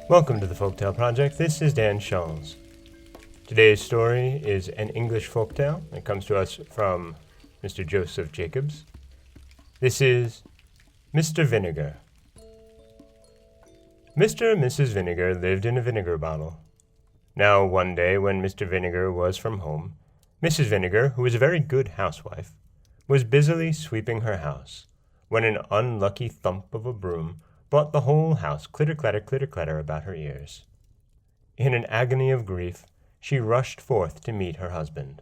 Welcome to the Folktale Project. This is Dan Scholz. Today's story is an English folktale. It comes to us from Mr. Joseph Jacobs. This is Mr. Vinegar. Mr. and Mrs. Vinegar lived in a vinegar bottle. Now, one day when Mr. Vinegar was from home, Mrs. Vinegar, who was a very good housewife, was busily sweeping her house, when an unlucky thump of a broom brought the whole house clitter-clatter about her ears. In an agony of grief, she rushed forth to meet her husband.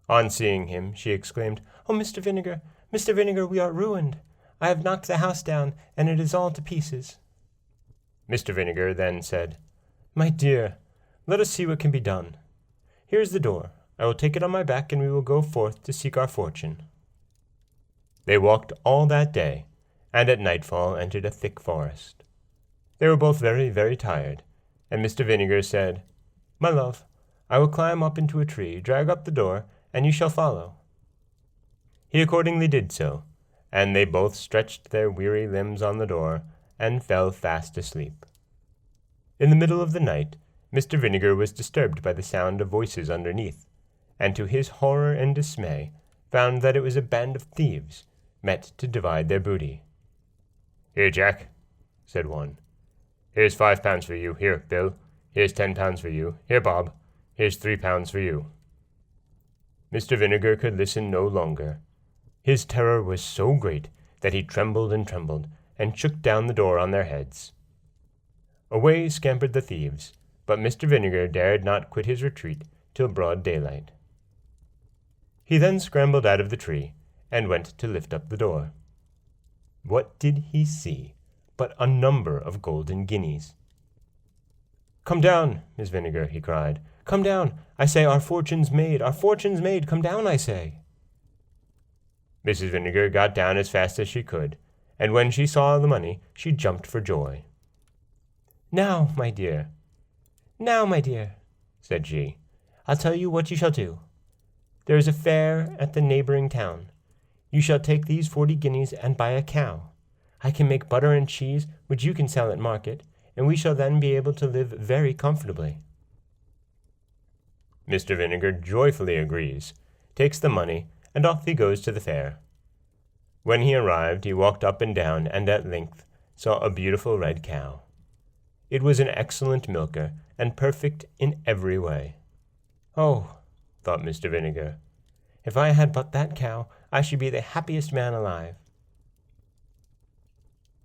On seeing him, she exclaimed, "Oh, Mr. Vinegar, we are ruined. I have knocked the house down, and it is all to pieces." Mr. Vinegar then said, "My dear, let us see what can be done. Here is the door. I will take it on my back, and we will go forth to seek our fortune." They walked all that day, and at nightfall entered a thick forest. They were both very, very tired, and Mr. Vinegar said, "My love, I will climb up into a tree, drag up the door, and you shall follow." He accordingly did so, and they both stretched their weary limbs on the door, and fell fast asleep. In the middle of the night, Mr. Vinegar was disturbed by the sound of voices underneath, and to his horror and dismay found that it was a band of thieves, met to divide their booty. "Here, Jack," said one. "Here's £5 for you. Here, Bill. Here's £10 for you. Here, Bob. Here's £3 for you." Mr. Vinegar could listen no longer. His terror was so great that he trembled, and shook down the door on their heads. Away scampered the thieves, but Mr. Vinegar dared not quit his retreat till broad daylight. He then scrambled out of the tree, and went to lift up the door. What did he see but a number of golden guineas? "Come down, Miss Vinegar," he cried. "Come down, I say, our fortune's made, come down, I say." Mrs. Vinegar got down as fast as she could, and when she saw the money, she jumped for joy. Now, my dear, said she, "I'll tell you what you shall do. There is a fair at the neighboring town. You shall take these 40 guineas and buy a cow. I can make butter and cheese, which you can sell at market, and we shall then be able to live very comfortably." Mr. Vinegar joyfully agrees, takes the money, and off he goes to the fair. When he arrived, he walked up and down, and at length saw a beautiful red cow. It was an excellent milker, and perfect in every way. "Oh," thought Mr. Vinegar, "if I had but that cow, I should be the happiest man alive."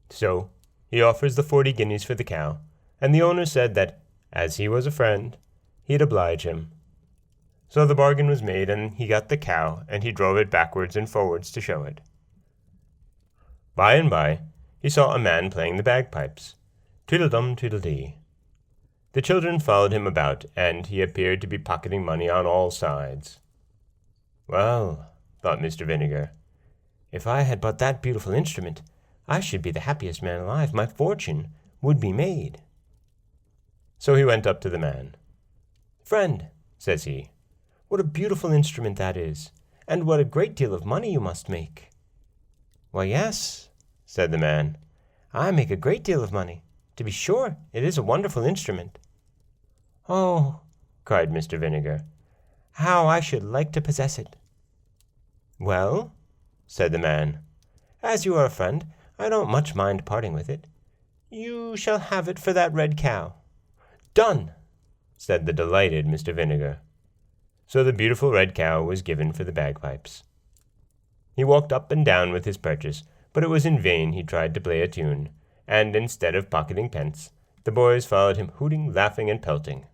So he offers the 40 guineas for the cow, and the owner said that, as he was a friend, he'd oblige him. So the bargain was made, and he got the cow, and he drove it backwards and forwards to show it. By and by, he saw a man playing the bagpipes. Tweedledum, tweedledee. The children followed him about, and he appeared to be pocketing money on all sides. "Well," thought Mr. Vinegar, "if I had but that beautiful instrument, I should be the happiest man alive. My fortune would be made." So he went up to the man. "Friend," says he, "what a beautiful instrument that is, and what a great deal of money you must make." "Why, yes," said the man, "I make a great deal of money. To be sure, it is a wonderful instrument." "Oh," cried Mr. Vinegar, "how I should like to possess it." "Well," said the man, "as you are a friend, I don't much mind parting with it. You shall have it for that red cow." "Done," said the delighted Mr. Vinegar. So the beautiful red cow was given for the bagpipes. He walked up and down with his purchase, but it was in vain he tried to play a tune, and instead of pocketing pence, the boys followed him hooting, laughing, and pelting.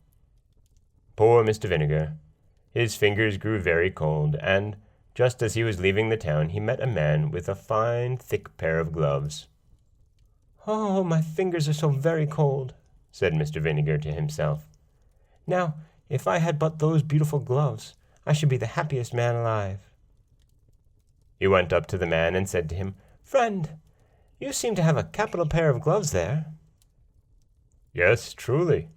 Poor Mr. Vinegar! His fingers grew very cold, and, just as he was leaving the town, he met a man with a fine, thick pair of gloves. "Oh, my fingers are so very cold," said Mr. Vinegar to himself. "Now, if I had but those beautiful gloves, I should be the happiest man alive." He went up to the man and said to him, "Friend, you seem to have a capital pair of gloves there." "Yes, truly,"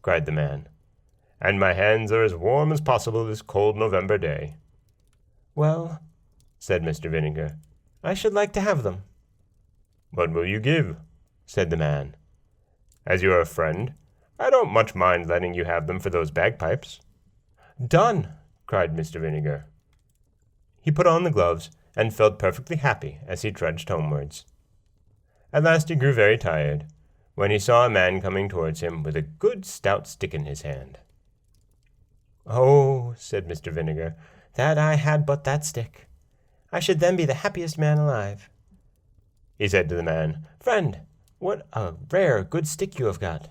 cried the man, "and my hands are as warm as possible this cold November day. "Well," said Mr. Vinegar, "I should like to have them." "What will you give?" said the man. "As you are a friend, I don't much mind letting you have them for those bagpipes." "Done!" cried Mr. Vinegar. He put on the gloves and felt perfectly happy as he trudged homewards. At last he grew very tired, when he saw a man coming towards him with a good stout stick in his hand. "Oh," said Mr. Vinegar, "that I had but that stick! I should then be the happiest man alive." He said to the man, "Friend, what a rare good stick you have got."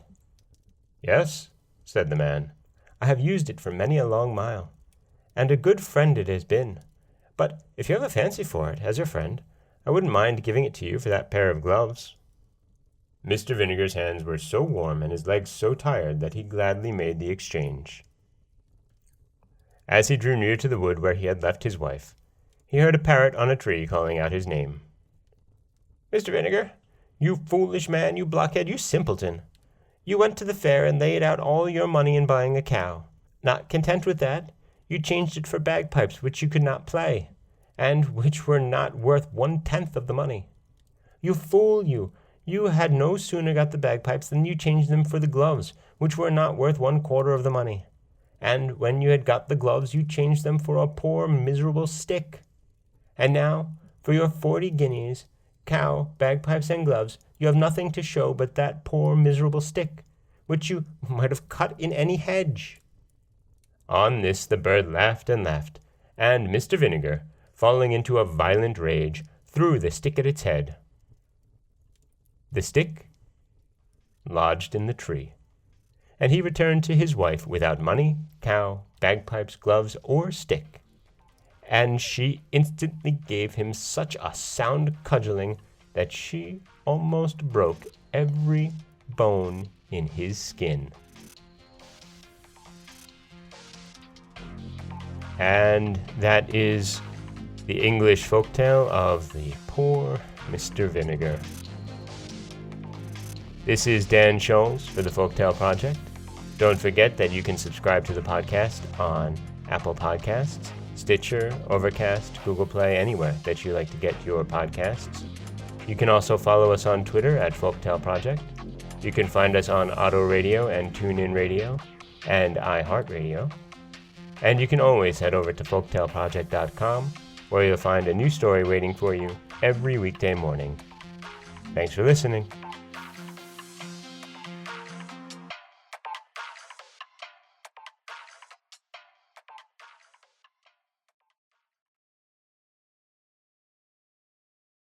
"Yes," said the man, "I have used it for many a long mile, and a good friend it has been. But if you have a fancy for it, as your friend, I wouldn't mind giving it to you for that pair of gloves." Mr. Vinegar's hands were so warm and his legs so tired that he gladly made the exchange. As he drew near to the wood where he had left his wife, he heard a parrot on a tree calling out his name. "Mr. Vinegar, you foolish man, you blockhead, you simpleton! You went to the fair and laid out all your money in buying a cow. Not content with that, you changed it for bagpipes which you could not play, and which were not worth 1/10 of the money. You fool, you! You had no sooner got the bagpipes than you changed them for the gloves, which were not worth 1/4 of the money. And when you had got the gloves, you changed them for a poor miserable stick. And now, for your 40 guineas, cow, bagpipes, and gloves, you have nothing to show but that poor miserable stick, which you might have cut in any hedge." On this the bird laughed and laughed, and Mr. Vinegar, falling into a violent rage, threw the stick at its head. The stick lodged in the tree, and he returned to his wife without money, cow, bagpipes, gloves, or stick, and she instantly gave him such a sound cudgelling that she almost broke every bone in his skin. And that is the English folktale of the poor Mr. Vinegar. This is Dan Scholes for the Folktale Project. Don't forget that you can subscribe to the podcast on Apple Podcasts, Stitcher, Overcast, Google Play, anywhere that you like to get your podcasts. You can also follow us on Twitter at Folktale Project. You can find us on Auto Radio and TuneIn Radio and iHeartRadio. And you can always head over to folktaleproject.com, where you'll find a new story waiting for you every weekday morning. Thanks for listening.